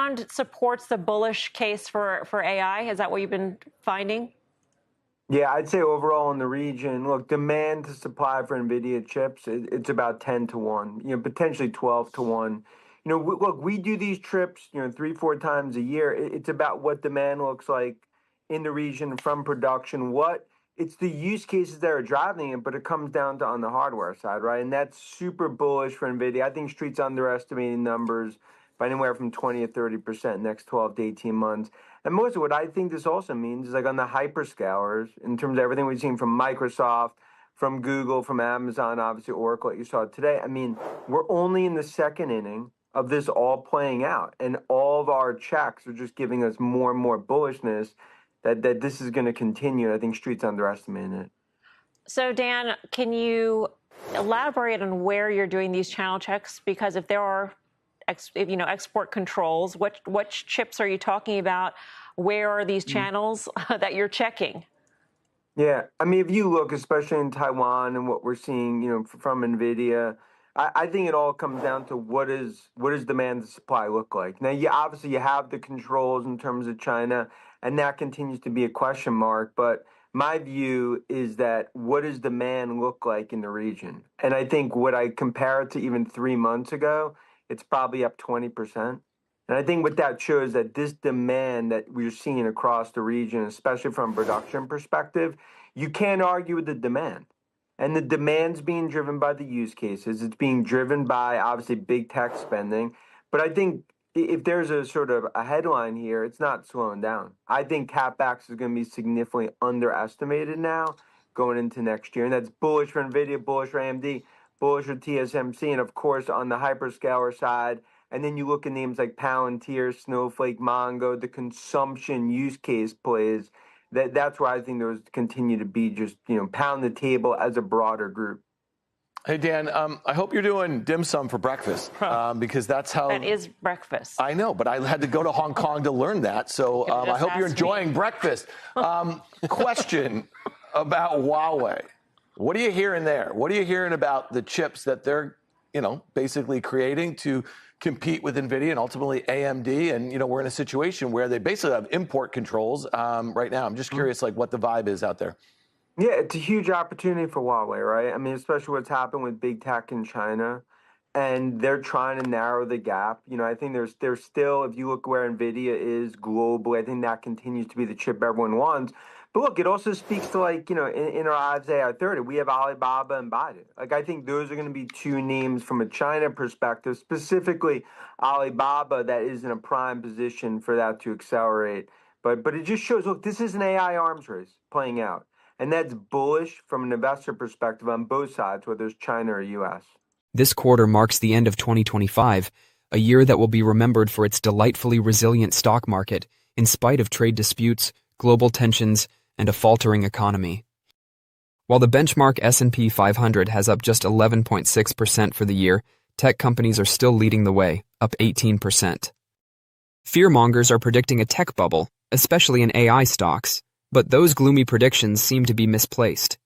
demand supports the bullish case for AI? Is that what you've been finding? Yeah, I'd say overall in the region, look, demand to supply for NVIDIA chips, it's about 10 to 1, potentially 12 to 1. Look, we do these trips, 3, 4 times a year. It's about what demand looks like in the region from production. It's the use cases that are driving it, but it comes down to on the hardware side, right? And that's super bullish for NVIDIA. I think Street's underestimating numbers by anywhere from 20 to 30% next 12 to 18 months. And most of what I think this also means is like on the hyperscalers, in terms of everything we've seen from Microsoft, from Google, from Amazon, obviously Oracle that you saw today. I mean, we're only in the second inning of this all playing out. And all of our checks are just giving us more and more bullishness that this is going to continue. I think Street's underestimating it. So, Dan, can you elaborate on where you're doing these channel checks? Because if there are export controls, which chips are you talking about? Where are these channels that you're checking? Yeah, I mean, if you look, especially in Taiwan and what we're seeing, from NVIDIA, I think it all comes down to what does demand to supply look like. Now, obviously you have the controls in terms of China, and that continues to be a question mark. But my view is that what does demand look like in the region? And I think what I compare it to even 3 months ago, it's probably up 20%. And I think what that shows that this demand that we're seeing across the region, especially from a production perspective, you can't argue with the demand. And the demand's being driven by the use cases. It's being driven by, obviously, big tech spending. But I think if there's a sort of a headline here, it's not slowing down. I think CapEx is going to be significantly underestimated now going into next year. And that's bullish for NVIDIA, bullish for AMD, bullish for TSMC, and, of course, on the hyperscaler side. And then you look at names like Palantir, Snowflake, Mongo, the consumption use case plays. That's where I think those continue to be just, pound the table as a broader group. Hey, Dan, I hope you're doing dim sum for breakfast, because that's how... That is breakfast. I know, but I had to go to Hong Kong to learn that. So I hope you're enjoying breakfast. Question about Huawei. What are you hearing there? What are you hearing about the chips that they're, basically creating to compete with NVIDIA and ultimately AMD? And, we're in a situation where they basically have import controls right now. I'm just curious, what the vibe is out there. Yeah, it's a huge opportunity for Huawei, right? I mean, especially what's happened with big tech in China. And they're trying to narrow the gap. I think there's still, if you look where NVIDIA is globally, I think that continues to be the chip everyone wants. But look, it also speaks to, in our Ives AI 30, we have Alibaba and Baidu. I think those are going to be two names from a China perspective, specifically Alibaba, that is in a prime position for that to accelerate. But it just shows, look, this is an AI arms race playing out. And that's bullish from an investor perspective on both sides, whether it's China or U.S. This quarter marks the end of 2025, a year that will be remembered for its delightfully resilient stock market, in spite of trade disputes, global tensions, and a faltering economy. While the benchmark S&P 500 has up just 11.6% for the year, tech companies are still leading the way, up 18%. Fearmongers are predicting a tech bubble, especially in AI stocks, but those gloomy predictions seem to be misplaced.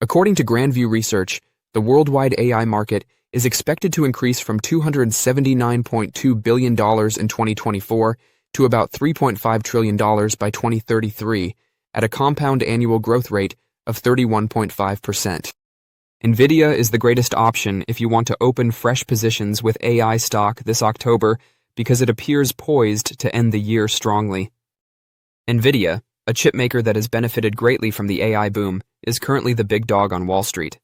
According to Grandview Research, the worldwide AI market is expected to increase from $279.2 billion in 2024 to about $3.5 trillion by 2033, at a compound annual growth rate of 31.5%. NVIDIA is the greatest option if you want to open fresh positions with AI stock this October, because it appears poised to end the year strongly. NVIDIA, a chipmaker that has benefited greatly from the AI boom, is currently the big dog on Wall Street.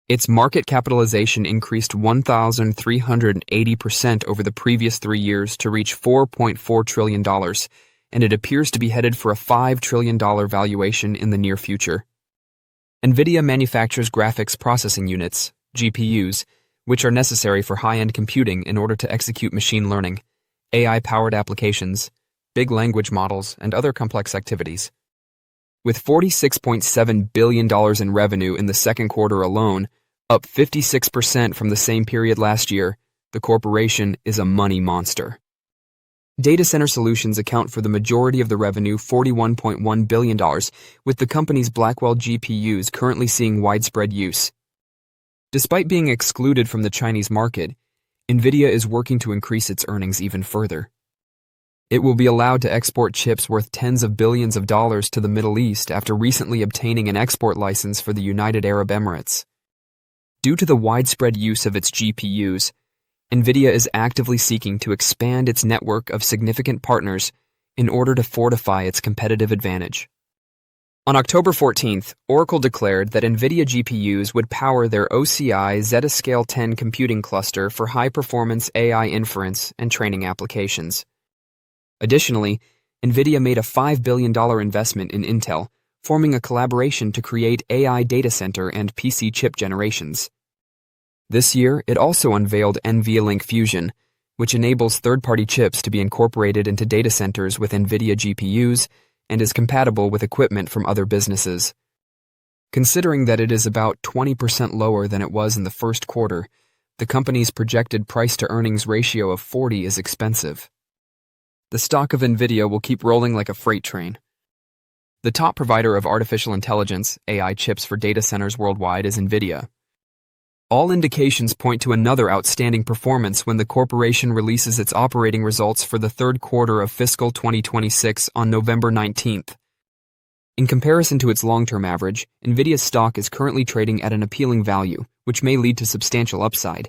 Its market capitalization increased 1,380% over the previous 3 years to reach $4.4 trillion, and it appears to be headed for a $5 trillion valuation in the near future. NVIDIA manufactures graphics processing units, GPUs, which are necessary for high-end computing in order to execute machine learning, AI-powered applications, big language models, and other complex activities. With $46.7 billion in revenue in the second quarter alone, up 56% from the same period last year, the corporation is a money monster. Data center solutions account for the majority of the revenue, $41.1 billion, with the company's Blackwell GPUs currently seeing widespread use. Despite being excluded from the Chinese market, NVIDIA is working to increase its earnings even further. It will be allowed to export chips worth tens of billions of dollars to the Middle East after recently obtaining an export license for the United Arab Emirates. Due to the widespread use of its GPUs, NVIDIA is actively seeking to expand its network of significant partners in order to fortify its competitive advantage. On October 14th, Oracle declared that NVIDIA GPUs would power their OCI Zetascale 10 computing cluster for high-performance AI inference and training applications. Additionally, NVIDIA made a $5 billion investment in Intel, forming a collaboration to create AI data center and PC chip generations. This year, it also unveiled NVLink Fusion, which enables third-party chips to be incorporated into data centers with NVIDIA GPUs and is compatible with equipment from other businesses. Considering that it is about 20% lower than it was in the first quarter, the company's projected price-to-earnings ratio of 40 is expensive. The stock of NVIDIA will keep rolling like a freight train. The top provider of artificial intelligence, AI chips for data centers worldwide is NVIDIA. All indications point to another outstanding performance when the corporation releases its operating results for the third quarter of fiscal 2026 on November 19th. In comparison to its long-term average, NVIDIA's stock is currently trading at an appealing value, which may lead to substantial upside.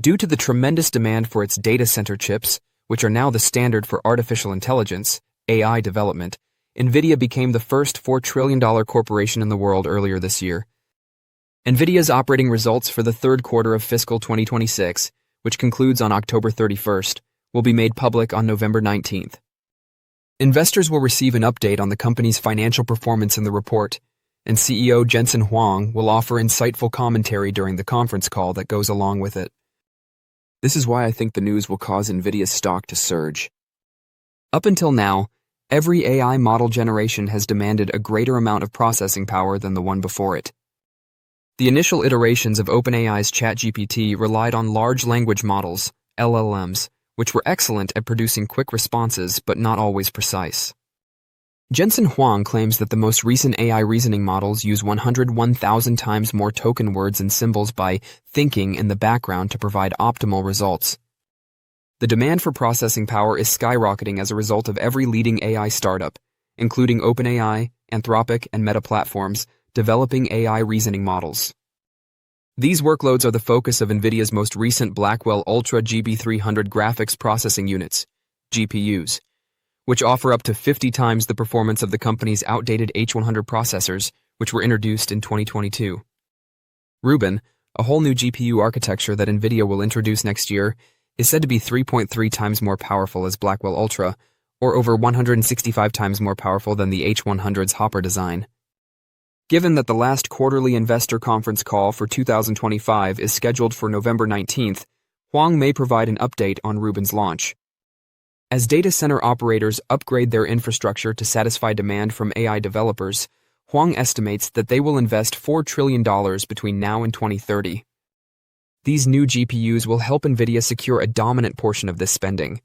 Due to the tremendous demand for its data center chips, which are now the standard for artificial intelligence, AI development, NVIDIA became the first $4 trillion corporation in the world earlier this year. NVIDIA's operating results for the third quarter of fiscal 2026, which concludes on October 31st, will be made public on November 19th. Investors will receive an update on the company's financial performance in the report, and CEO Jensen Huang will offer insightful commentary during the conference call that goes along with it. This is why I think the news will cause NVIDIA's stock to surge. Up until now, every AI model generation has demanded a greater amount of processing power than the one before it. The initial iterations of OpenAI's ChatGPT relied on large language models, LLMs, which were excellent at producing quick responses but not always precise. Jensen Huang claims that the most recent AI reasoning models use 101,000 times more token words and symbols by thinking in the background to provide optimal results. The demand for processing power is skyrocketing as a result of every leading AI startup, including OpenAI, Anthropic, and Meta platforms, developing AI reasoning models. These workloads are the focus of NVIDIA's most recent Blackwell Ultra GB300 graphics processing units, GPUs, which offer up to 50 times the performance of the company's outdated H100 processors, which were introduced in 2022. Rubin, a whole new GPU architecture that NVIDIA will introduce next year, is said to be 3.3 times more powerful as Blackwell Ultra, or over 165 times more powerful than the H100's Hopper design. Given that the last quarterly investor conference call for 2025 is scheduled for November 19th, Huang may provide an update on Rubin's launch. As data center operators upgrade their infrastructure to satisfy demand from AI developers, Huang estimates that they will invest $4 trillion between now and 2030. These new GPUs will help NVIDIA secure a dominant portion of this spending.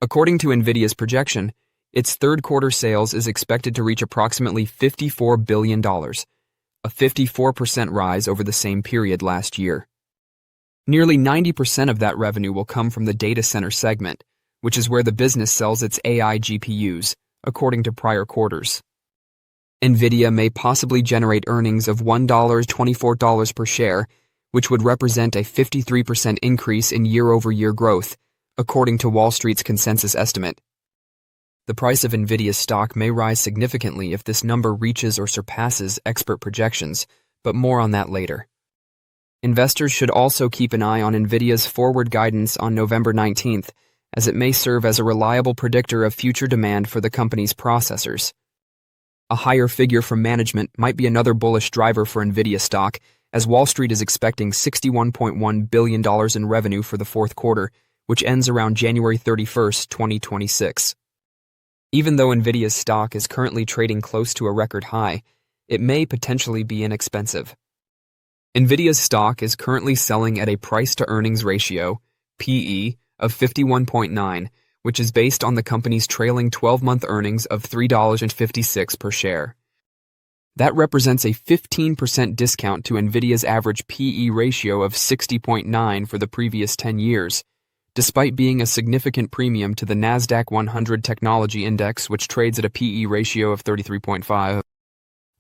According to NVIDIA's projection, its third quarter sales is expected to reach approximately $54 billion, a 54% rise over the same period last year. Nearly 90% of that revenue will come from the data center segment, which is where the business sells its AI GPUs, according to prior quarters. NVIDIA may possibly generate earnings of $1.24 per share, which would represent a 53% increase in year-over-year growth, according to Wall Street's consensus estimate. The price of NVIDIA's stock may rise significantly if this number reaches or surpasses expert projections, but more on that later. Investors should also keep an eye on NVIDIA's forward guidance on November 19th, as it may serve as a reliable predictor of future demand for the company's processors. A higher figure from management might be another bullish driver for NVIDIA stock, as Wall Street is expecting $61.1 billion in revenue for the fourth quarter, which ends around January 31st, 2026. Even though NVIDIA's stock is currently trading close to a record high, it may potentially be inexpensive. NVIDIA's stock is currently selling at a price-to-earnings ratio, PE, of 51.9, which is based on the company's trailing 12-month earnings of $3.56 per share. That represents a 15% discount to NVIDIA's average PE ratio of 60.9 for the previous 10 years, despite being a significant premium to the NASDAQ 100 Technology Index, which trades at a PE ratio of 33.5.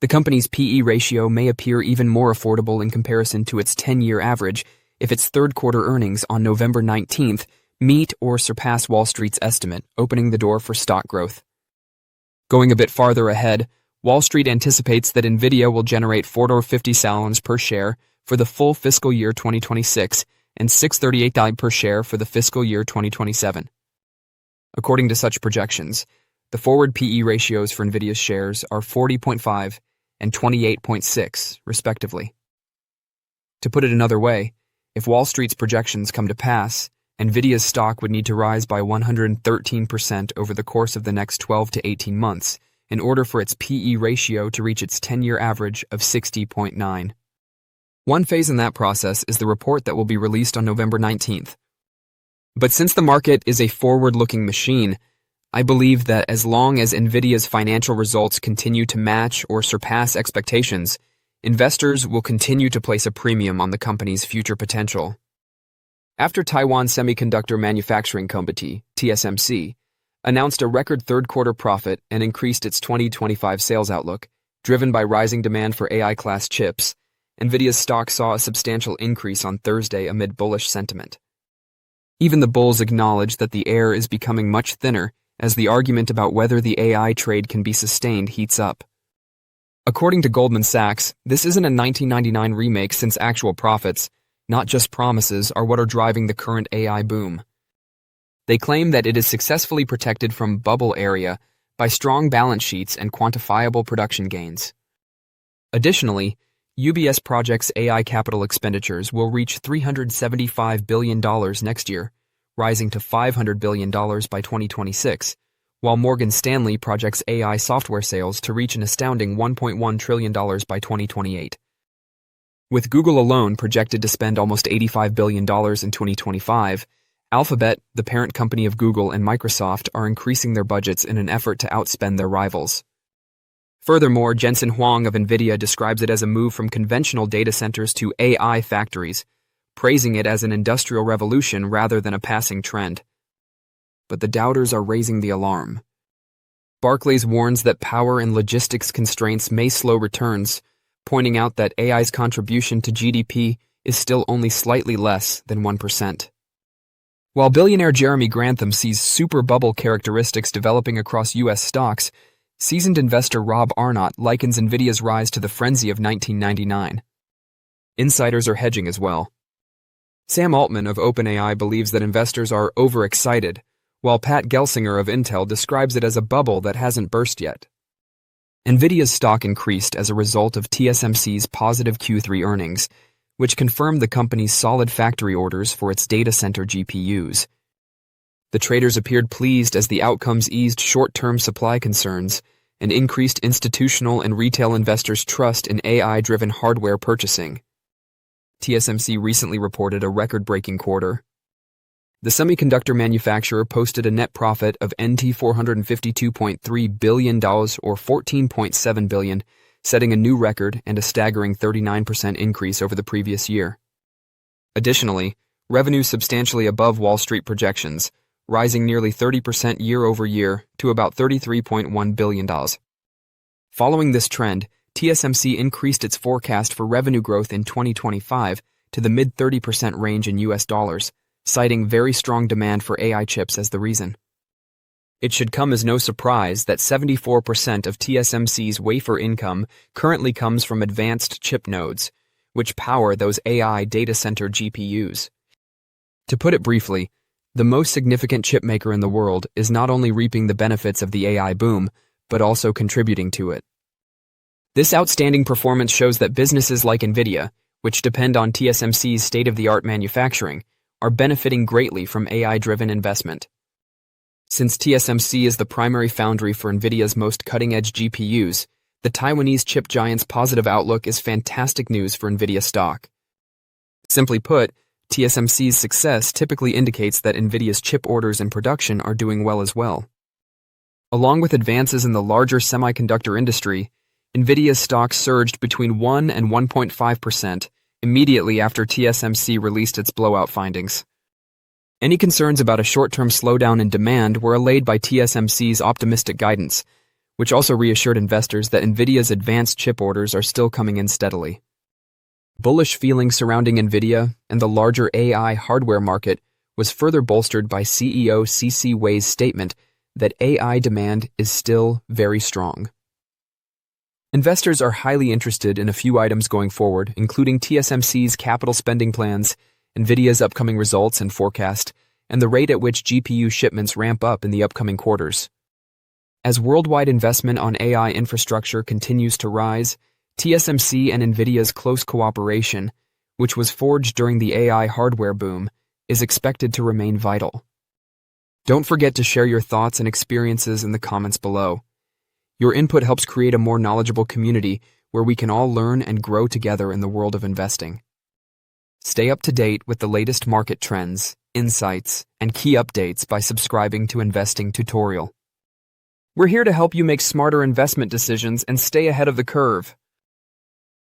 The company's PE ratio may appear even more affordable in comparison to its 10-year average if its third-quarter earnings on November 19th meet or surpass Wall Street's estimate, opening the door for stock growth. Going a bit farther ahead, Wall Street anticipates that NVIDIA will generate $4.50 per share for the full fiscal year 2026 and $6.38 per share for the fiscal year 2027. According to such projections, the forward PE ratios for NVIDIA's shares are 40.5 and 28.6, respectively. To put it another way, if Wall Street's projections come to pass, NVIDIA's stock would need to rise by 113% over the course of the next 12 to 18 months in order for its PE ratio to reach its 10-year average of 60.9. One phase in that process is the report that will be released on November 19th. But since the market is a forward-looking machine, I believe that as long as NVIDIA's financial results continue to match or surpass expectations, investors will continue to place a premium on the company's future potential. After Taiwan Semiconductor Manufacturing Company, TSMC, announced a record third-quarter profit and increased its 2025 sales outlook, driven by rising demand for AI-class chips, NVIDIA's stock saw a substantial increase on Thursday amid bullish sentiment. Even the bulls acknowledge that the air is becoming much thinner as the argument about whether the AI trade can be sustained heats up. According to Goldman Sachs, this isn't a 1999 remake since actual profits, not just promises, are what are driving the current AI boom. They claim that it is successfully protected from bubble area by strong balance sheets and quantifiable production gains. Additionally, UBS projects AI capital expenditures will reach $375 billion next year, rising to $500 billion by 2026, while Morgan Stanley projects AI software sales to reach an astounding $1.1 trillion by 2028. With Google alone projected to spend almost $85 billion in 2025, Alphabet, the parent company of Google, and Microsoft are increasing their budgets in an effort to outspend their rivals. Furthermore, Jensen Huang of NVIDIA describes it as a move from conventional data centers to AI factories, praising it as an industrial revolution rather than a passing trend. But the doubters are raising the alarm. Barclays warns that power and logistics constraints may slow returns, pointing out that AI's contribution to GDP is still only slightly less than 1%. While billionaire Jeremy Grantham sees super bubble characteristics developing across U.S. stocks, seasoned investor Rob Arnott likens NVIDIA's rise to the frenzy of 1999. Insiders are hedging as well. Sam Altman of OpenAI believes that investors are overexcited, while Pat Gelsinger of Intel describes it as a bubble that hasn't burst yet. NVIDIA's stock increased as a result of TSMC's positive Q3 earnings, which confirmed the company's solid factory orders for its data center GPUs. The traders appeared pleased as the outcomes eased short-term supply concerns and increased institutional and retail investors' trust in AI-driven hardware purchasing. TSMC recently reported a record-breaking quarter. The semiconductor manufacturer posted a net profit of NT $452.3 billion or $14.7 billion, setting a new record and a staggering 39% increase over the previous year. Additionally, revenue substantially above Wall Street projections, rising nearly 30% year-over-year to about $33.1 billion. Following this trend, TSMC increased its forecast for revenue growth in 2025 to the mid-30% range in US dollars, citing very strong demand for AI chips as the reason. It should come as no surprise that 74% of TSMC's wafer income currently comes from advanced chip nodes, which power those AI data center GPUs. To put it briefly, the most significant chip maker in the world is not only reaping the benefits of the AI boom, but also contributing to it. This outstanding performance shows that businesses like NVIDIA, which depend on TSMC's state-of-the-art manufacturing, are benefiting greatly from AI-driven investment. Since TSMC is the primary foundry for NVIDIA's most cutting-edge GPUs, the Taiwanese chip giant's positive outlook is fantastic news for NVIDIA stock. Simply put, TSMC's success typically indicates that NVIDIA's chip orders and production are doing well as well. Along with advances in the larger semiconductor industry, NVIDIA's stock surged between 1 and 1.5% immediately after TSMC released its blowout findings. Any concerns about a short-term slowdown in demand were allayed by TSMC's optimistic guidance, which also reassured investors that NVIDIA's advanced chip orders are still coming in steadily. Bullish feelings surrounding NVIDIA and the larger AI hardware market was further bolstered by CEO C.C. Wei's statement that AI demand is still very strong. Investors are highly interested in a few items going forward, including TSMC's capital spending plans, NVIDIA's upcoming results and forecast, and the rate at which GPU shipments ramp up in the upcoming quarters. As worldwide investment on AI infrastructure continues to rise, TSMC and NVIDIA's close cooperation, which was forged during the AI hardware boom, is expected to remain vital. Don't forget to share your thoughts and experiences in the comments below. Your input helps create a more knowledgeable community where we can all learn and grow together in the world of investing. Stay up to date with the latest market trends, insights, and key updates by subscribing to Investing Tutorial. We're here to help you make smarter investment decisions and stay ahead of the curve.